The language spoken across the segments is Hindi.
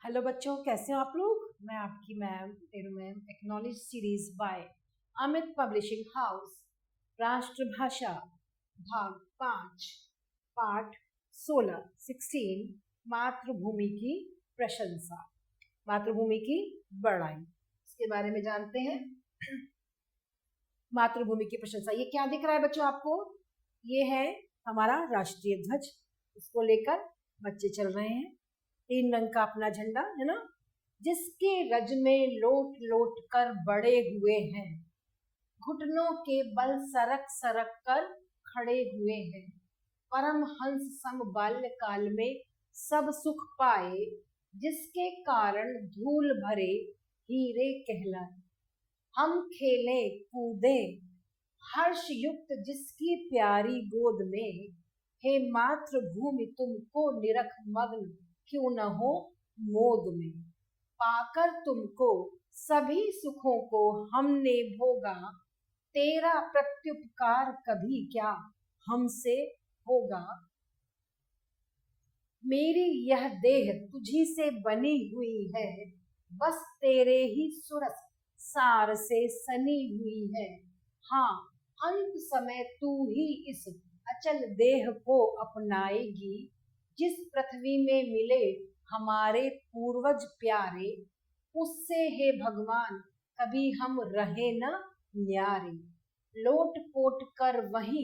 हेलो बच्चों, कैसे हो आप लोग। मैं आपकी मैम तेरू ma'am. Acknowledge series by Amit publishing house. राष्ट्रभाषा भाग 5 पाठ 16 मातृभूमि की प्रशंसा, मातृभूमि की बड़ाई, इसके बारे में जानते हैं। मातृभूमि की प्रशंसा, ये क्या दिख रहा है बच्चों आपको? ये है हमारा राष्ट्रीय ध्वज। इसको लेकर बच्चे चल रहे हैं। 3 रंग का अपना झंडा है ना, जिसके रज में लोट लोट कर बड़े हुए हैं, घुटनों के बल सरक सरक कर खड़े हुए हैं। परम हंस सम बाल्य काल में सब सुख पाए, जिसके कारण धूल भरे हीरे कहलाए। हम खेले कूदे हर्ष युक्त जिसकी प्यारी गोद में, हे मातृभूमि तुमको निरख मग्न क्यों न हो मोद में। पाकर तुमको सभी सुखों को हमने भोगा, तेरा प्रत्युपकार कभी क्या हमसे होगा। मेरी यह देह तुझी से बनी हुई है, बस तेरे ही सुरस सार से सनी हुई है। हाँ, अंत समय तू ही इस अचल देह को अपनाएगी, जिस पृथ्वी में मिले हमारे पूर्वज प्यारे, उससे हे भगवान कभी हम रहे न न्यारे। लोट पोट कर वही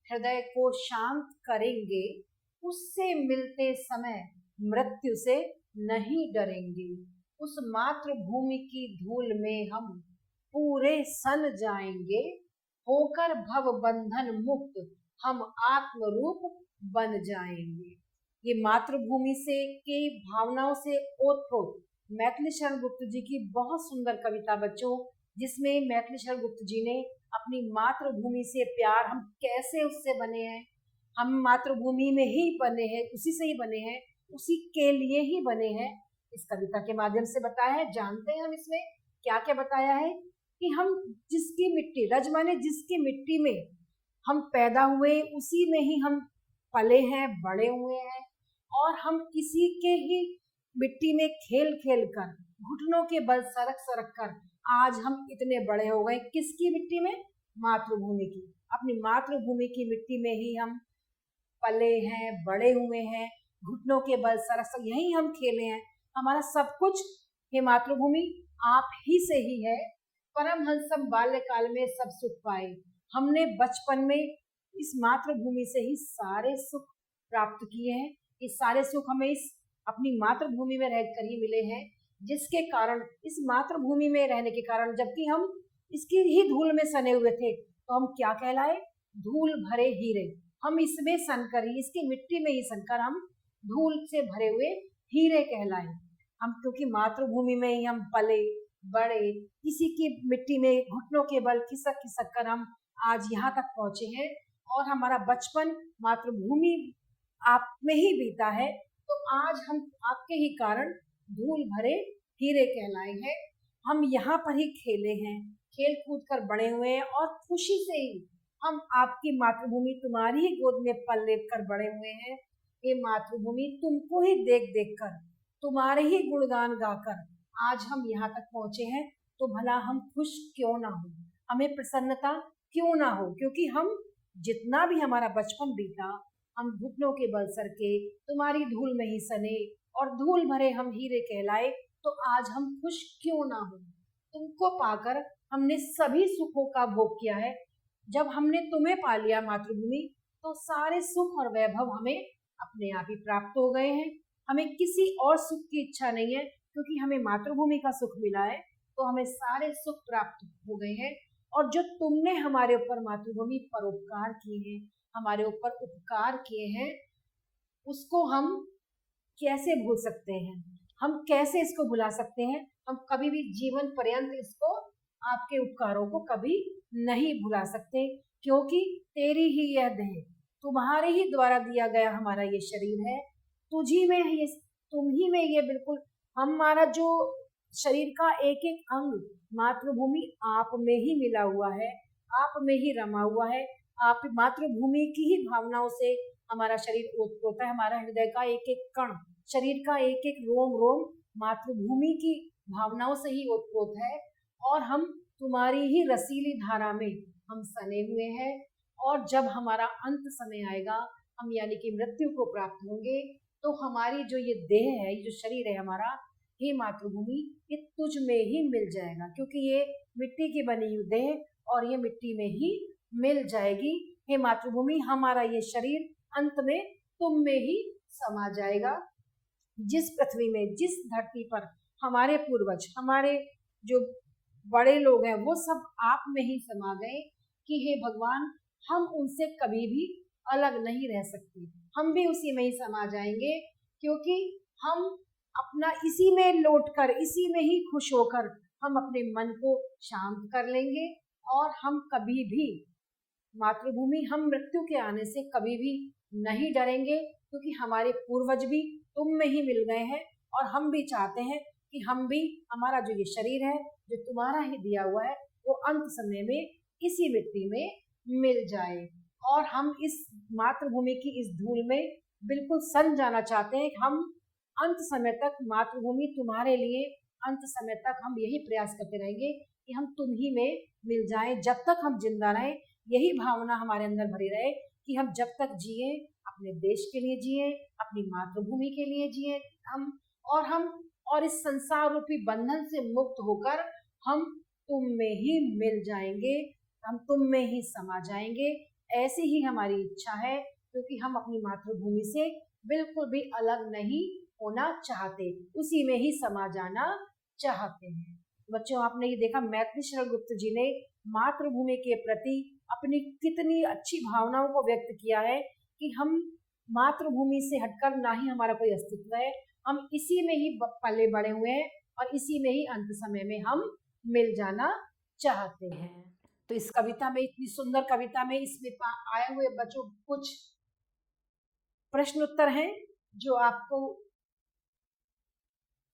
हृदय को शांत करेंगे, उससे मिलते समय मृत्यु से नहीं डरेंगे। उस मातृभूमि की धूल में हम पूरे सन जाएंगे, होकर भव बंधन मुक्त हम आत्म रूप बन जाएंगे। ये मातृभूमि से के भावनाओं से ओतप्रोत मैथिली शरण गुप्त जी की बहुत सुंदर कविता बच्चों, जिसमें मैथिली शरण गुप्त जी ने अपनी मातृभूमि से प्यार, हम कैसे उससे बने हैं, हम मातृभूमि में ही बने हैं, उसी से ही बने हैं, उसी के लिए ही बने हैं, इस कविता के माध्यम से बताया है। जानते हैं हम इसमें क्या क्या बताया है कि हम जिसकी मिट्टी, रज माने जिसकी मिट्टी में हम पैदा हुए, उसी में ही हम पले हैं, बड़े हुए हैं, और हम इसी के ही मिट्टी में खेल खेल कर, घुटनों के बल सरक सरक कर आज हम इतने बड़े हो गए। किसकी मिट्टी में? मातृभूमि की। अपनी मातृभूमि की मिट्टी में ही हम पले हैं, बड़े हुए हैं, घुटनों के बल सरक सरक यही हम खेले हैं। हमारा सब कुछ हे मातृभूमि आप ही से ही है। परमहंसम बाल्यकाल में सब सुख पाए, हमने बचपन में इस मातृभूमि से ही सारे सुख प्राप्त किए हैं। ये सारे सुख हमें इस अपनी मातृभूमि में रहकर ही मिले हैं, जिसके कारण, इस मातृभूमि में रहने के कारण, जबकि हम इसकी ही धूल में सने हुए थे, तो हम क्या कहलाए? धूल भरे हीरे। हम इसमें सनकर ही, इसकी मिट्टी में ही सनकर हम धूल से भरे हुए हीरे कहलाए। हम क्योंकि मातृभूमि में ही हम पले बड़े, इसी की मिट्टी में घुटनों के बल खिसक खिसक कर हम आज यहाँ तक पहुंचे हैं, और हमारा बचपन मातृभूमि आप में ही बीता है, तो आज हम आपके ही कारण धूल भरे हीरे कहलाए हैं। हम यहाँ पर ही खेले हैं, खेल कूद कर बड़े हुए हैं, और खुशी से ही हम आपकी मातृभूमि, तुम्हारी ही गोद में पल लेप कर बड़े हुए हैं। ये मातृभूमि तुमको ही देख देख कर, तुम्हारे ही गुणगान गाकर आज हम यहाँ तक पहुंचे हैं, तो भला हम खुश क्यों ना हो, हमें प्रसन्नता क्यों ना हो, क्योंकि हम जितना भी हमारा बचपन बीता, हम घुटनों के बल सर के तुम्हारी धूल में ही सने, और धूल भरे हम हीरे कहलाए, तो आज हम खुश क्यों ना हो। तुमको पाकर हमने सभी सुखों का भोग किया है। जब हमने तुम्हें पा लिया मातृभूमि, तो सारे सुख और वैभव हमें अपने आप ही प्राप्त हो गए हैं। हमें किसी और सुख की इच्छा नहीं है, क्योंकि हमें मातृभूमि का सुख मिला है, तो हमें सारे सुख प्राप्त हो गए हैं। और जो तुमने हमारे ऊपर मातृभूमि परोपकार किए हैं, हमारे ऊपर उपकार किए हैं, उसको हम कैसे भूल सकते हैं, हम कैसे इसको भुला सकते हैं। हम कभी भी जीवन पर्यंत इसको, आपके उपकारों को कभी नहीं भुला सकते, क्योंकि तेरी ही यह देह, तुम्हारे ही द्वारा दिया गया हमारा ये शरीर है, तुझी में ये, तुम ही में ये बिल्कुल हमारा जो शरीर का एक एक अंग मातृभूमि आप में ही मिला हुआ है, आप में ही रमा हुआ है। आप मातृभूमि की ही भावनाओं से हमारा शरीर ओतप्रोत है। हमारा हृदय का एक एक कण, शरीर का एक एक रोम रोम मातृभूमि की भावनाओं से ही ओतप्रोत है और हम तुम्हारी ही रसीली धारा में हम सने हुए हैं। और जब हमारा अंत समय आएगा, हम यानी कि मृत्यु को प्राप्त होंगे, तो हमारी जो ये देह है, ये जो शरीर है हमारा, हे मातृभूमि, ये तुझ में ही मिल जाएगा, क्योंकि ये मिट्टी की बनी हुई देह और ये मिट्टी में ही मिल जाएगी। हे मातृभूमि, हमारा ये शरीर अंत में तुम में ही समा जाएगा। जिस पृथ्वी में, जिस धरती पर हमारे पूर्वज, हमारे जो बड़े लोग हैं, वो सब आप में ही समा गए कि हे भगवान, हम उनसे कभी भी अलग नहीं रह सकते, हम भी उसी में ही समा जाएंगे, क्योंकि हम अपना इसी में लौटकर, इसी में ही खुश होकर हम अपने मन को शांत कर लेंगे और हम कभी भी मातृभूमि, हम मृत्यु के आने से कभी भी नहीं डरेंगे, क्योंकि हमारे पूर्वज भी तुम में ही मिल गए हैं और हम भी चाहते हैं कि हम भी, हमारा जो ये शरीर है जो तुम्हारा ही दिया हुआ है, वो अंत समय में इसी मिट्टी में मिल जाए और हम इस मातृभूमि की इस धूल में बिल्कुल सन जाना चाहते हैं। हम अंत समय तक मातृभूमि तुम्हारे लिए, अंत समय तक हम यही प्रयास करते रहेंगे कि हम तुम ही में मिल जाएं। जब तक हम जिंदा रहें, यही भावना हमारे अंदर भरी रहे कि हम जब तक जिए अपने देश के लिए जिए, अपनी मातृभूमि के लिए जिए, हम और इस संसार रूपी बंधन से मुक्त होकर हम तुम में ही मिल जाएंगे, हम तुम में ही समा जाएंगे। ऐसी ही हमारी इच्छा है, क्योंकि हम अपनी मातृभूमि से बिल्कुल भी अलग नहीं होना चाहते, उसी में ही समा जाना चाहते हैं। बच्चों, आपने ये देखा मैथिली शरण गुप्त जी ने मातृभूमि के प्रति अपनी कितनी अच्छी भावनाओं को व्यक्त किया है कि हम मातृभूमि से हटकर ना ही हमारा कोई अस्तित्व है, हम इसी में ही पले बड़े हुए हैं और इसी में ही अंत समय में हम मिल जाना चाहते हैं। तो इस कविता में, इतनी सुंदर कविता में, इसमें आए हुए बच्चों कुछ प्रश्न उत्तर हैं जो आपको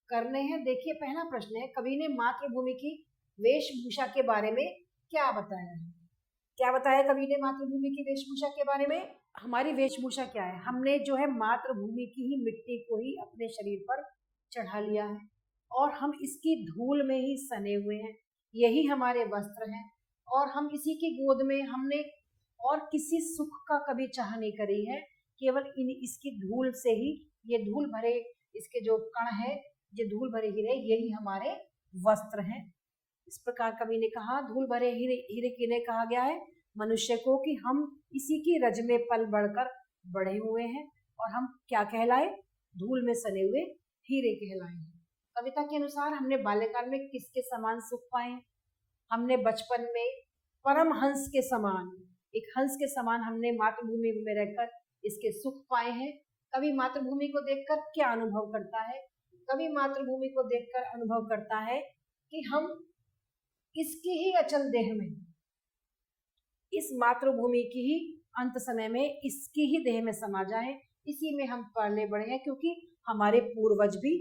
करने हैं। देखिए, पहला प्रश्न है, कवि ने मातृभूमि की वेशभूषा के बारे में क्या बताया है? क्या बताया कवि ने मातृभूमि की वेशभूषा के बारे में? हमारी वेशभूषा क्या है? हमने जो है मातृभूमि की ही मिट्टी को ही अपने शरीर पर चढ़ा लिया है और हम इसकी धूल में ही सने हुए हैं, यही हमारे वस्त्र हैं और हम इसी की गोद में, हमने और किसी सुख का कभी चाह नहीं करी है, केवल इसकी धूल से ही, ये धूल भरे इसके जो कण है, ये धूल भरे हीरे, यही हमारे वस्त्र हैं। इस प्रकार कवि ने कहा, धूल भरे हीरे किन्हें कहा गया है? मनुष्य को, कि हम इसी की रज में पल बढ़कर बढ़े हुए हैं और हम क्या कहलाए? धूल में सने हुए हीरे कहलाए। कविता के अनुसार हमने बाल्यकाल में किसके समान सुख पाए? हमने बचपन में परम हंस के समान, एक हंस के समान हमने मातृभूमि में रहकर इसके सुख पाए हैं। कवि मातृभूमि को देखकर क्या अनुभव करता है? कवि मातृभूमि को देखकर अनुभव करता है कि हम इसकी ही अचल देह में, इस मातृभूमि की ही अंत समय में इसकी ही देह में समा जाए, इसी में हम पले बढ़े हैं, क्योंकि हमारे पूर्वज भी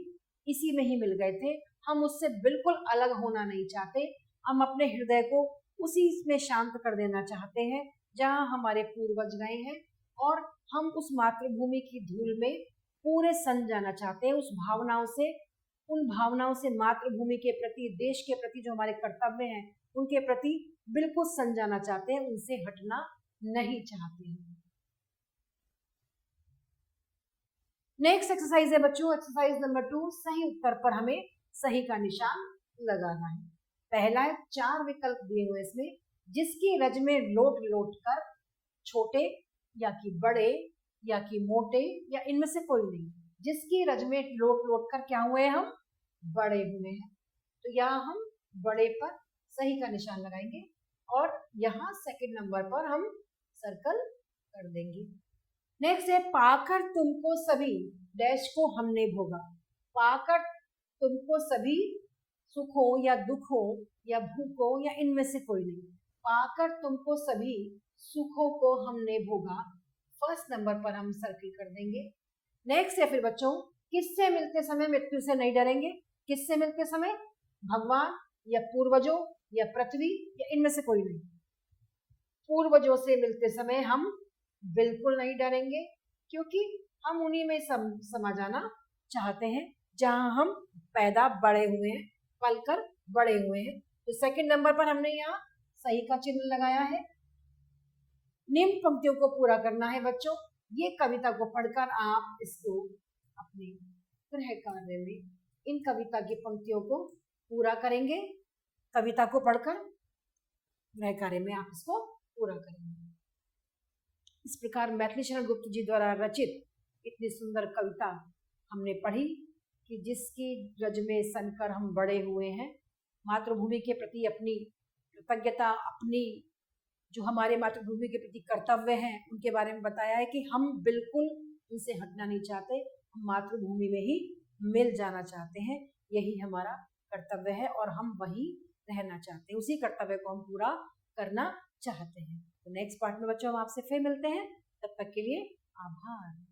इसी में ही मिल गए थे। हम उससे बिल्कुल अलग होना नहीं चाहते, हम अपने हृदय को उसी में शांत कर देना चाहते हैं जहां हमारे पूर्वज गए हैं और हम उस मातृभूमि की धूल में पूरे सन जाना चाहते हैं। उस भावनाओं से, उन भावनाओं से मातृभूमि के प्रति, देश के प्रति जो हमारे कर्तव्य हैं उनके प्रति बिल्कुल सन जाना चाहते हैं, उनसे हटना नहीं चाहते हैं। नेक्स्ट एक्सरसाइज है बच्चों, एक्सरसाइज नंबर 2। सही उत्तर पर हमें सही का निशान लगाना है। पहला है, 4 विकल्प दिए हुए इसमें, जिसकी रज में लोट लोट कर, छोटे या कि बड़े या कि मोटे या इनमें से कोई नहीं, जिसकी रज में लोट लोट कर क्या हुए? हम बड़े हुए हैं। तो यहाँ हम बड़े पर सही का निशान लगाएंगे और यहाँ सेकंड नंबर पर हम सर्कल कर देंगे। नेक्स्ट है, पाकर तुमको सभी डैश को हमने भोगा। पाकर तुमको सभी, सुख हो या दुख हो या भूख हो या इनमें से कोई नहीं, पाकर तुमको सभी सुखों को हमने भोगा, फर्स्ट नंबर पर हम सर्कल कर देंगे। नेक्स्ट है फिर बच्चों, किससे मिलते समय मृत्यु से नहीं डरेंगे? किससे मिलते समय? भगवान या पूर्वजों या पृथ्वी या इनमें से कोई नहीं। पूर्वजों से मिलते समय हम बिल्कुल नहीं डरेंगे, क्योंकि हम उन्हीं में समा जाना चाहते हैं जहां हम पैदा बड़े हुए हैं, पलकर बड़े हुए हैं। तो सेकंड नंबर पर हमने यहाँ सही का चिन्ह लगाया है। निम्न पंक्तियों को पूरा करना है बच्चों। ये कविता को पढ़कर आप इसको अपने गृह कार्य में इन कविता की पंक्तियों को पूरा करेंगे। कविता को पढ़कर गृह कार्य में आप इसको पूरा करेंगे। इस प्रकार मैथिली शरण गुप्त जी द्वारा रचित इतनी सुंदर कविता हमने पढ़ी कि जिसकी रज में सनकर हम बड़े हुए हैं। मातृभूमि के प्रति अपनी कृतज्ञता, अपनी जो हमारे मातृभूमि के प्रति कर्तव्य हैं, उनके बारे में बताया है कि हम बिल्कुल उनसे हटना नहीं चाहते, हम मातृभूमि में ही मिल जाना चाहते हैं। यही हमारा कर्तव्य है और हम वहीं रहना चाहते हैं, उसी कर्तव्य को हम पूरा करना चाहते हैं। तो नेक्स्ट पार्ट में बच्चों हम आपसे फिर मिलते हैं, तब तक के लिए आभार।